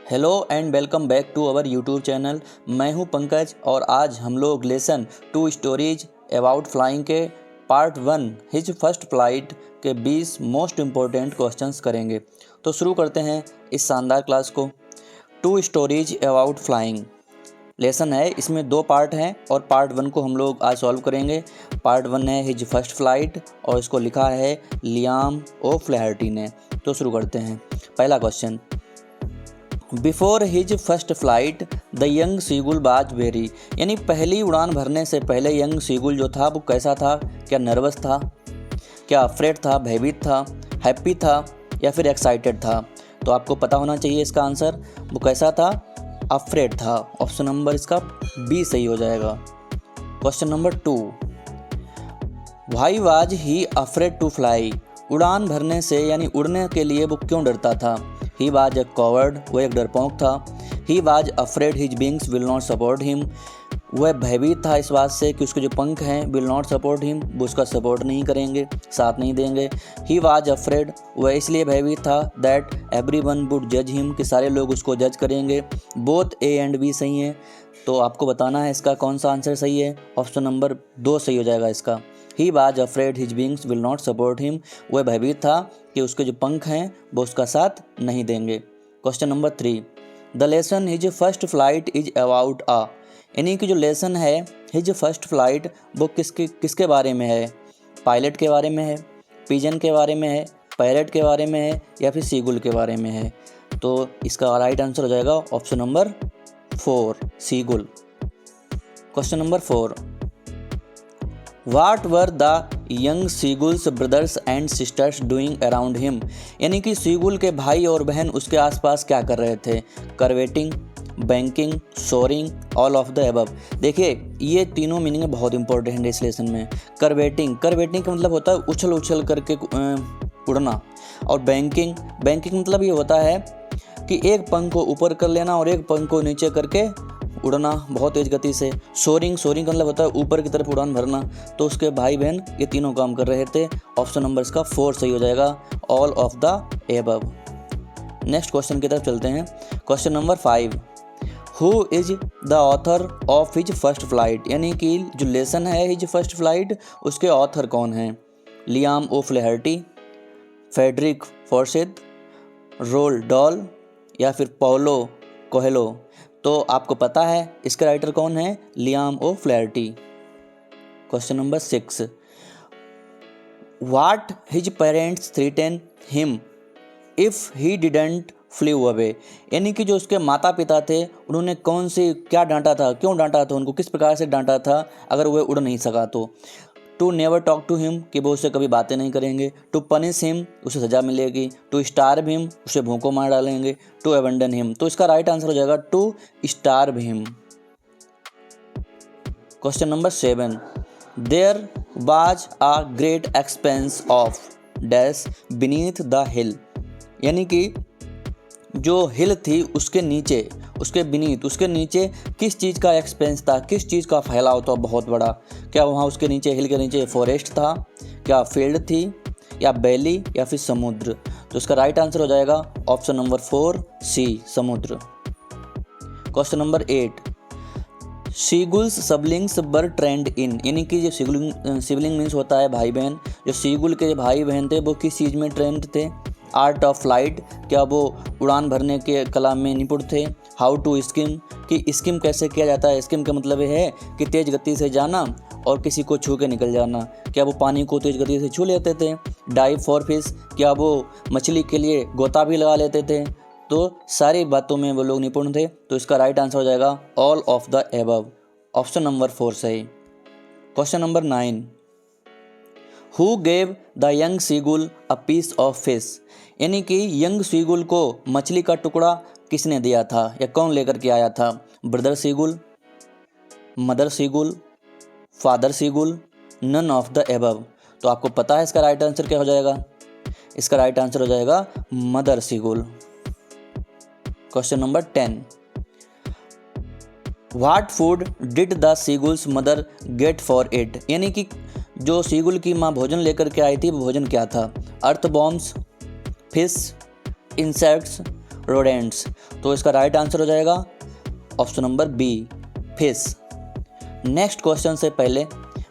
Hello and welcome back to our YouTube channel. मैं हूं पंकज और आज हम लोग लेसन 2 स्टोरीज अबाउट फ्लाइंग के पार्ट 1 हिज फर्स्ट फ्लाइट के 20 मोस्ट इम्पोर्टेंट क्वेश्चंस करेंगे। तो शुरू करते हैं इस शानदार क्लास को। 2 स्टोरीज अबाउट फ्लाइंग लेसन है, इसमें 2 पार्ट हैं और पार्ट 1 को हम लोग आज सॉल्व करेंगे। पार्ट 1 है हिज फर्स्ट फ्लाइट और इसको लिखा है लियाम ओ फ्लैहर्टी ने। तो शुरू करते हैं। पहला question, before his first flight the young seagull was very, यानी पहली उड़ान भरने से पहले यंग सीगुल जो था वो कैसा था? क्या नर्वस था, क्या अफ्रेड था, भयभीत था, हैप्पी था या फिर एक्साइटेड था? तो आपको पता होना चाहिए इसका आंसर। वो कैसा था? अफ्रेड था। ऑप्शन नंबर इसका बी सही हो जाएगा। Question number 2, why was he afraid to fly, उड़ान भरने से यानी उड़ने के लिए वो क्यों डरता था? ही वाज ए कॉवर्ड, वह एक डरपोक था। He was afraid his wings will not support him, वह भयभीत था इस बात से कि उसके जो पंख हैं विल नॉट सपोर्ट हिम, वो उसका सपोर्ट नहीं करेंगे, साथ नहीं देंगे। ही वाज अफ्रेड, वह इसलिए भयभीत था दैट एवरीवन वुड जज हिम, कि सारे लोग उसको जज करेंगे। बोथ ए एंड बी सही हैं, तो आपको बताना है इसका कौन सा आंसर सही है। ऑप्शन नंबर 2 सही हो जाएगा इसका। He was afraid his wings will not support him, वह भयभीत था कि उसके जो पंख हैं वो उसका साथ नहीं देंगे। Question number 3, the lesson his first flight is about ah, यानी कि जो लेसन है हिज फर्स्ट फ्लाइट वो किसके बारे में है? पायलट के बारे में है, पिजन के बारे में है, पैरट के बारे में है या फिर सीगुल के बारे में है? तो इसका राइट आंसर हो जाएगा option number 4 seagull. Question number 4, What were the young seagulls brothers and sisters doing around him, यानी कि सीगुल के भाई और बहन उसके आसपास क्या कर रहे थे? Curveting, banking, soaring, all of the above. देखिए ये तीनों मीनिंग बहुत इंपॉर्टेंट है इस लेसन में। करवेटिंग का मतलब होता है उछल उछल करके उड़ना, और बैंकिंग मतलब ये होता है कि एक पंख को ऊपर कर लेना और एक पंख को नीचे करके उड़ना बहुत तेज़ गति से। सोरिंग का मतलब होता है ऊपर की तरफ उड़ान भरना। तो उसके भाई बहन ये तीनों काम कर रहे थे। ऑप्शन नंबर इसका 4 सही हो जाएगा, all of the above. Next question की तरफ चलते हैं। Question number 5, who is the author of his first flight, यानी कि जो लेसन है हिज फर्स्ट फ्लाइट उसके ऑथर कौन हैं? लियाम ओ फ्लैहर्टी, फ्रेडरिक फॉर्सिथ, रोल्ड डाल या फिर पॉलो कोएल्हो? तो आपको पता है इसका राइटर कौन है? Liam O Flaherty. Question number 6, what his parents threaten him if he didn't fly away, यानी कि जो उसके माता पिता थे उन्होंने क्या डांटा था, क्यों डांटा था, उनको किस प्रकार से डांटा था अगर वह उड़ नहीं सका तो? To never talk to him, कि वो उससे कभी बातें नहीं करेंगे। टू पनिश हिम, उसे सज़ा मिलेगी। टू स्टार्व हिम, उसे भूखों मार डालेंगे। टू अबंडन हिम, तो इसका राइट आंसर हो जाएगा to starve him. Question number 7, there was a great expanse of dash beneath the hill, यानी कि जो हिल थी उसके नीचे, उसके नीचे किस चीज़ का एक्सपेंस था, किस चीज़ का फैलाव था बहुत बड़ा? क्या वहाँ उसके नीचे, हिल के नीचे फॉरेस्ट था, क्या फील्ड थी, या वैली या फिर समुद्र? तो इसका राइट आंसर हो जाएगा ऑप्शन नंबर 4 सी समुद्र। क्वेश्चन नंबर 8, सीगुल्स सिबलिंग्स वर ट्रेंड इन, यानी कि जो सिबलिंग मीन्स होता है भाई बहन, जो सीगुल के भाई बहन थे वो किस चीज़ में ट्रेंड थे? आर्ट ऑफ फ्लाइट, क्या वो उड़ान भरने के कला में निपुण थे? हाउ टू स्किम, कि स्किम कैसे किया जाता है? स्किम का मतलब है कि तेज़ गति से जाना और किसी को छू के निकल जाना, क्या वो पानी को तेज़ गति से छू लेते थे? डाइव फॉर फिश, क्या वो मछली के लिए गोता भी लगा लेते थे? तो सारी बातों में वो लोग निपुण थे। तो इसका राइट आंसर हो जाएगा all of the above. Option number 4 सही। Question number 9, who gave the young seagull a piece of fish, यानी कि यंग सीगुल को मछली का टुकड़ा किसने दिया था या कौन लेकर के आया था? Brother seagull, mother seagull, father seagull, none of the above? तो आपको पता है इसका राइट आंसर क्या हो जाएगा? इसका राइट आंसर हो जाएगा mother seagull. Question number 10, what food did the seagull's mother get for it, यानी कि जो सीगुल की माँ भोजन लेकर के आई थी वो भोजन क्या था? Earthworms, fish, insects, rodents. तो इसका राइट आंसर हो जाएगा option number B, fish. Next question से पहले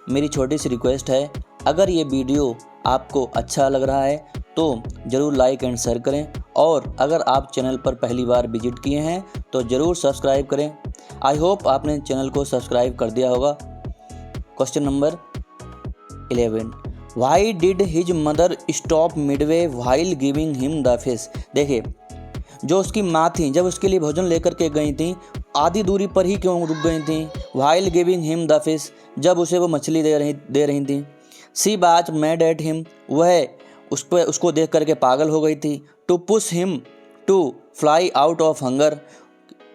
मेरी छोटी सी रिक्वेस्ट है, अगर ये वीडियो आपको अच्छा लग रहा है तो ज़रूर लाइक एंड शेयर करें, और अगर आप चैनल पर पहली बार विजिट किए हैं तो ज़रूर सब्सक्राइब करें। आई होप आपने चैनल को सब्सक्राइब कर दिया होगा। Question number 11, why did his mother stop Midway while giving him the fish. देखिए, जो उसकी माँ थी जब उसके लिए भोजन लेकर के गई थी, आधी दूरी पर ही क्यों रुक गई थी। While giving him the fish, जब उसे वो मछली दे रही थी। सी बाज मैड एट हिम, वह उसको देख करके पागल हो गई थी। To push him to fly out of hunger,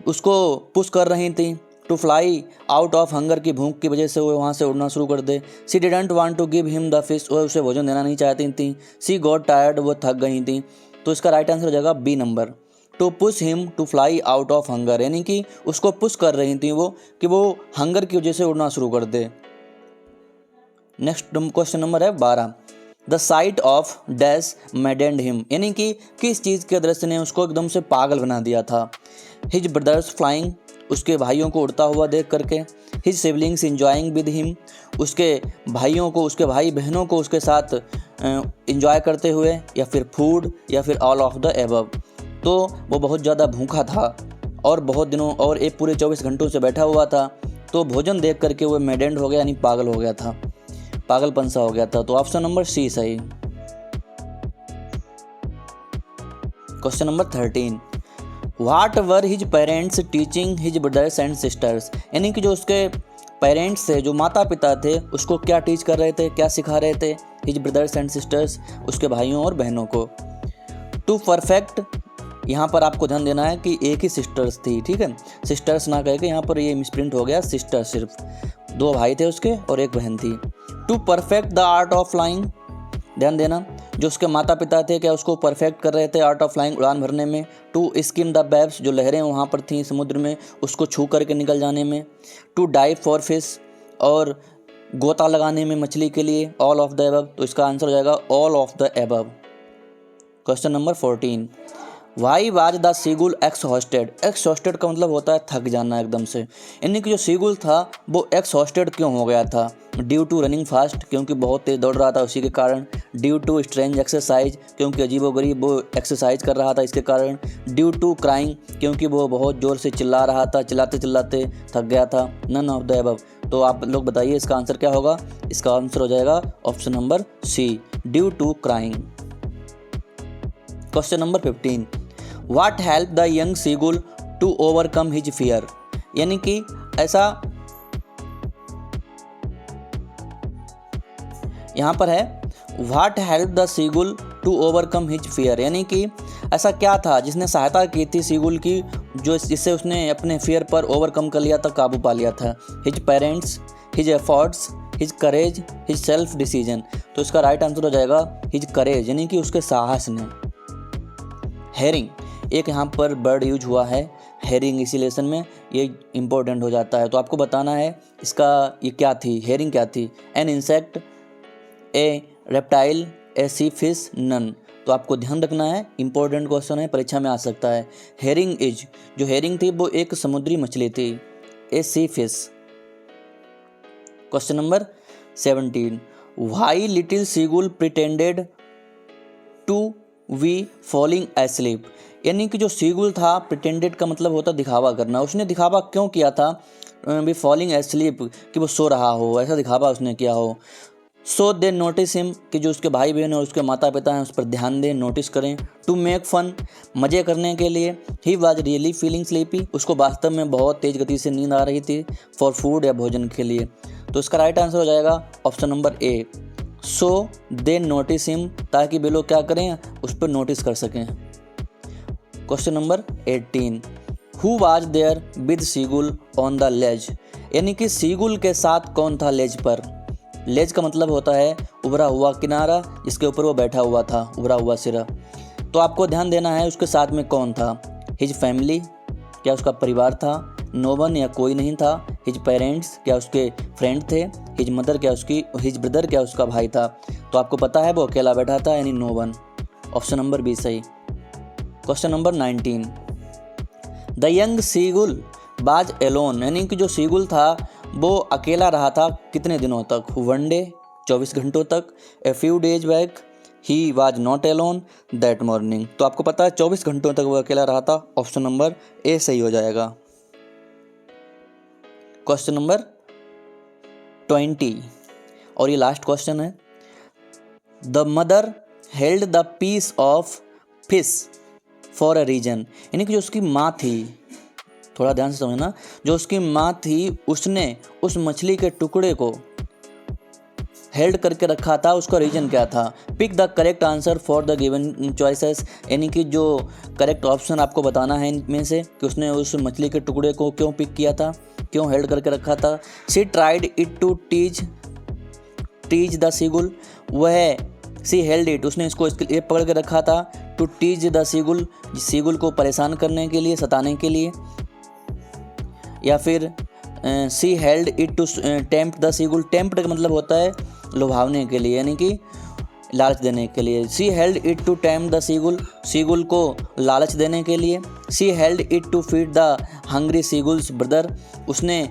उसको पुश कर रही थी to fly out of hunger की भूख की वजह से वो वहाँ से उड़ना शुरू कर दे। She didn't want to give him the fish, वह उसे भोजन देना नहीं चाहती थी। सी गॉट टायर्ड, वो थक गई थी। तो इसका राइट आंसर हो जाएगा B number, to push him to fly out of hunger, यानी कि उसको पुश कर रही थी वो कि वो हंगर की वजह से उड़ना शुरू कर दे। नेक्स्ट क्वेश्चन नंबर है 12, the site of dash मैडेंड him, यानी कि किस चीज़ के दृश्य ने उसको एकदम से पागल बना दिया था। हिज ब्रदर्स फ्लाइंग, उसके भाइयों को उड़ता हुआ देख करके। His siblings enjoying with him, उसके भाइयों को, उसके भाई बहनों को उसके साथ इंजॉय करते हुए, या फिर फूड, या फिर ऑल ऑफ द एबव। तो वो बहुत ज़्यादा भूखा था और बहुत दिनों और एक पूरे 24 घंटों से बैठा हुआ था, तो भोजन देख करके वो मैडेंड हो गया, यानी पागल हो गया था, पागलपन सा हो गया था। तो ऑप्शन नंबर सी सही। Question number 13, what were his parents teaching his brothers and sisters, यानी कि जो उसके पेरेंट्स थे, जो माता पिता थे, उसको क्या टीच कर रहे थे, क्या सिखा रहे थे। हिज ब्रदर्स एंड सिस्टर्स, उसके भाइयों और बहनों को। टू परफेक्ट, यहाँ पर आपको ध्यान देना है कि एक ही सिस्टर्स थी, ठीक है, सिस्टर्स ना कह के यहाँ पर ये मिसप्रिंट हो गया, सिस्टर, सिर्फ 2 भाई थे उसके और 1 बहन थी। To perfect the art of flying, ध्यान देना, जो उसके माता पिता थे क्या उसको परफेक्ट कर रहे थे आर्ट ऑफ फ्लाइंग, उड़ान भरने में। टू स्किम द वेव्स, जो लहरें वहाँ पर थीं समुद्र में, उसको छू करके निकल जाने में। टू डाइव फॉर फिश, और गोता लगाने में मछली के लिए। ऑल ऑफ द एबव, तो इसका आंसर हो जाएगा all of the above. Question number 14, why was the seagull exhausted. Exhausted का मतलब होता है थक जाना एकदम से, यानी कि जो सीगुल था वो एक्सहॉस्टेड क्यों हो गया था। ड्यू टू रनिंग फास्ट, क्योंकि बहुत तेज दौड़ रहा था उसी के कारण। ड्यू टू स्ट्रेंज एक्सरसाइज, क्योंकि अजीबोगरीब वो एक्सरसाइज कर रहा था इसके कारण। ड्यू टू क्राइंग, क्योंकि वो बहुत ज़ोर से चिल्ला रहा था, चिल्लाते चिल्लाते थक गया था। None of the above. तो आप लोग बताइए इसका आंसर क्या होगा। इसका आंसर हो जाएगा option number C, due to crying. Question number 15, what help the young seagull to overcome his fear, यानी कि ऐसा यहाँ पर है what help the seagull to overcome his fear, यानी कि ऐसा क्या था जिसने सहायता की थी सीगुल की, जो जिससे उसने अपने फियर पर ओवरकम कर लिया था, काबू पा लिया था। His parents, his efforts, his courage, his self decision. तो इसका राइट आंसर हो जाएगा हिज करेज, यानी कि उसके साहस ने। हेरिंग, एक यहाँ पर वर्ड यूज हुआ है हेरिंग, इसी लेसन में ये इंपॉर्टेंट हो जाता है। तो आपको बताना है इसका ये क्या थी, हेरिंग क्या थी। An insect, a reptile, a sea fish, none. तो आपको ध्यान रखना है, इंपॉर्टेंट क्वेश्चन है, परीक्षा में आ सकता है। हेरिंग इज, जो हेरिंग थी वो एक समुद्री मछली थी। A sea fish. Question number 17, why little seagull pretended to we falling asleep, यानी कि जो सीगुल था, प्रिटेंडेड का मतलब होता दिखावा करना, उसने दिखावा क्यों किया था वी फॉलिंग एस्लीप, कि वो सो रहा हो, ऐसा दिखावा उसने किया हो। सो दे नोटिस हिम, कि जो उसके भाई बहन और उसके माता पिता हैं उस पर ध्यान दें, नोटिस करें। टू मेक फन, मज़े करने के लिए। He was really feeling sleepy, उसको वास्तव में बहुत तेज़ गति से नींद आ रही थी। फॉर फूड, या भोजन के लिए। तो इसका राइट आंसर हो जाएगा option number A, so they notice him, ताकि वे लोग क्या करें, उस पर नोटिस कर सकें। Question number 18, who was there with seagull on the ledge, यानी कि सीगुल के साथ कौन था लेज पर। लेज का मतलब होता है उभरा हुआ किनारा, जिसके ऊपर वो बैठा हुआ था, उभरा हुआ सिरा। तो आपको ध्यान देना है उसके साथ में कौन था। हिज फैमिली, क्या उसका परिवार था। नो वन, या कोई नहीं था। हिज पेरेंट्स, क्या उसके फ्रेंड थे। हिज मदर, क्या उसकी, हिज ब्रदर, क्या उसका भाई था। तो आपको पता है वो अकेला बैठा था, यानी no one. Option number B सही। Question number 19, the young seagull was alone, यानी कि जो सीगुल था वो अकेला रहा था कितने दिनों तक? 1 डे, 24 घंटों तक। A few days back he was not alone that morning. तो आपको पता है 24 घंटों तक वो अकेला रहा था। ऑप्शन नंबर ए सही हो जाएगा। क्वेश्चन नंबर 20 और ये लास्ट क्वेश्चन है, the mother held the piece of fish for a reason, यानी कि जो उसकी माँ थी, थोड़ा ध्यान से समझना, जो उसकी माँ थी उसने उस मछली के टुकड़े को हेल्ड करके रखा था, उसका रीजन क्या था? Pick the correct answer for the given choices, यानी कि जो करेक्ट ऑप्शन आपको बताना है इनमें से कि उसने उस मछली के टुकड़े को क्यों पिक किया था, क्यों हेल्ड करके रखा था। She tried it to tease the seagull, वह सी हेल्ड इट, उसने इसको इसके लिए पकड़ के रखा था to tease the seagull, seagull को परेशान करने के लिए, सताने के लिए। या फिर she held it to tempt the seagull, tempt का मतलब होता है लुभावने के लिए, यानी कि लालच देने के लिए। She held it to tempt the seagull, seagull को लालच देने के लिए। She held it to feed the hungry seagull's brother, उसने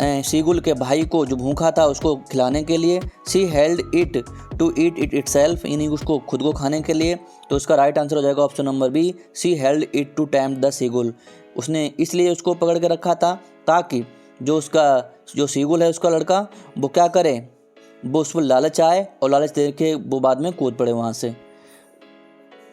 सीगुल के भाई को जो भूखा था उसको खिलाने के लिए। She held it to eat it itself, यानी उसको खुद को खाने के लिए। तो उसका राइट आंसर हो जाएगा option number B, she held it to tempt the seagull, उसने इसलिए उसको पकड़ के रखा था ताकि जो सीगुल है उसका लड़का वो क्या करे, वो उस पर लालच आए और लालच दे के वो बाद में कूद पड़े वहाँ से।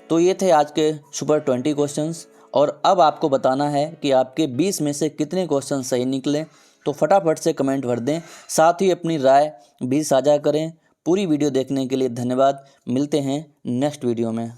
तो ये थे आज के सुपर 20 क्वेश्चंस, और अब आपको बताना है कि आपके 20 में से कितने क्वेश्चन सही निकले। तो फटाफट से कमेंट भर दें, साथ ही अपनी राय भी साझा करें। पूरी वीडियो देखने के लिए धन्यवाद। मिलते हैं नेक्स्ट वीडियो में।